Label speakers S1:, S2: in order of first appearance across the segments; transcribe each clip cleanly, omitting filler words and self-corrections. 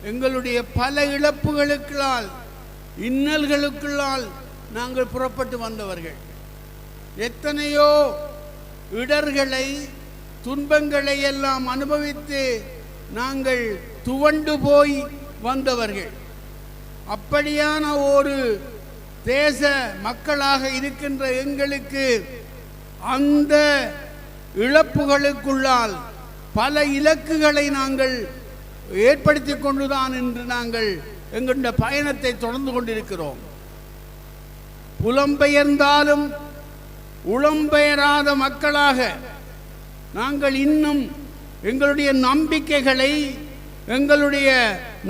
S1: எங்களுடைய பல இழப்புகளுக்களால் இன்னல்களுக்குள்ளால் நாங்கள் புறப்பட்டு வந்தவர்கள். எத்தனையோ இடர்களை துன்பங்களை எல்லாம் அனுபவித்து நாங்கள் துவண்டு போய் வந்தவர்கள். அப்படியான ஒரு தேச மக்களாக இருக்கின்ற எங்களுக்கு அந்த இழப்புகளுக்குள்ளால் பல இலக்குகளை நாங்கள் ஏற்படுத்தி கொண்டுதான் இன்று நாங்கள் எங்களுடைய பயணத்தை தொடர்ந்து கொண்டிருக்கிறோம். புலம்பெயர்ந்தாலும் உளம்பெயராத மக்களாக நாங்கள் இன்னும் எங்களுடைய நம்பிக்கைகளை, எங்களுடைய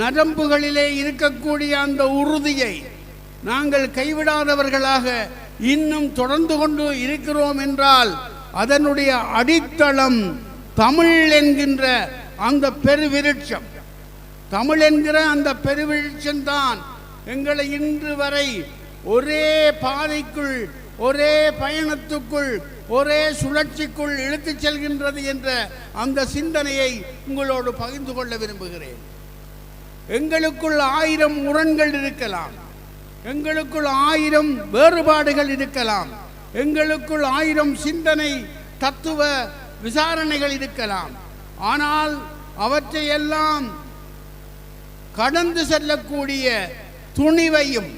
S1: நரம்புகளிலே இருக்கக்கூடிய அந்த உறுதியை நாங்கள் கைவிடாதவர்களாக இன்னும் தொடர்ந்து கொண்டு இருக்கிறோம் என்றால் அதனுடைய அடித்தளம் தமிழ் என்கின்ற அந்த பெருவிருட்சம். தமிழ் என்கிற அந்த பெருவிருட்சம்தான் எங்களை இன்று வரை ஒரே பாதைக்குள், ஒரே பயணத்துக்குள், ஒரே சுழற்சிக்குள் இழுத்துச் செல்கின்றது என்ற அந்த சிந்தனையை உங்களோடு பகிர்ந்து கொள்ள விரும்புகிறேன். எங்களுக்குள் 1000 முரண்கள் இருக்கலாம், எங்களுக்குள் 1000 வேறுபாடுகள் இருக்கலாம், எங்களுக்குள் 1000 சிந்தனை தத்துவ விசாரணைகள் இருக்கலாம். ஆனால் அவற்றையெல்லாம் கடந்து செல்லக்கூடிய துணிவையும்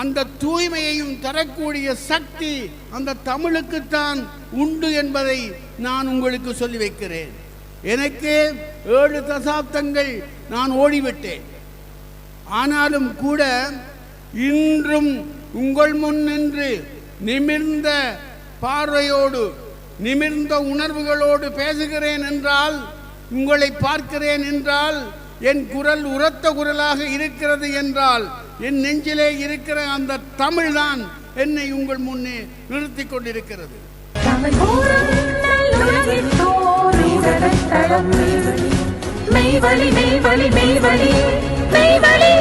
S1: அந்த தூய்மையையும் தரக்கூடிய சக்தி அந்த தமிழுக்குத்தான் உண்டு என்பதை நான் உங்களுக்கு சொல்லி வைக்கிறேன். எனக்கு 7 தசாப்தங்கள் நான் ஓடிவிட்டேன். ஆனாலும் கூட இன்றும் உங்கள் முன் நின்று நிமிர்ந்த பார்வையோடு, நிமிர்ந்த உணர்வுகளோடு பேசுகிறேன் என்றால், உங்களை பார்க்கிறேன் என்றால், என் குரல் உரத்த குரலாக இருக்கிறது என்றால், என் நெஞ்சிலே இருக்கிற அந்த தமிழ் தான் என்னை உங்கள் முன்னே நிறுத்திக் கொண்டிருக்கிறது.
S2: மெய்வழி மெய்வழி மெய்வழி மெய்வழி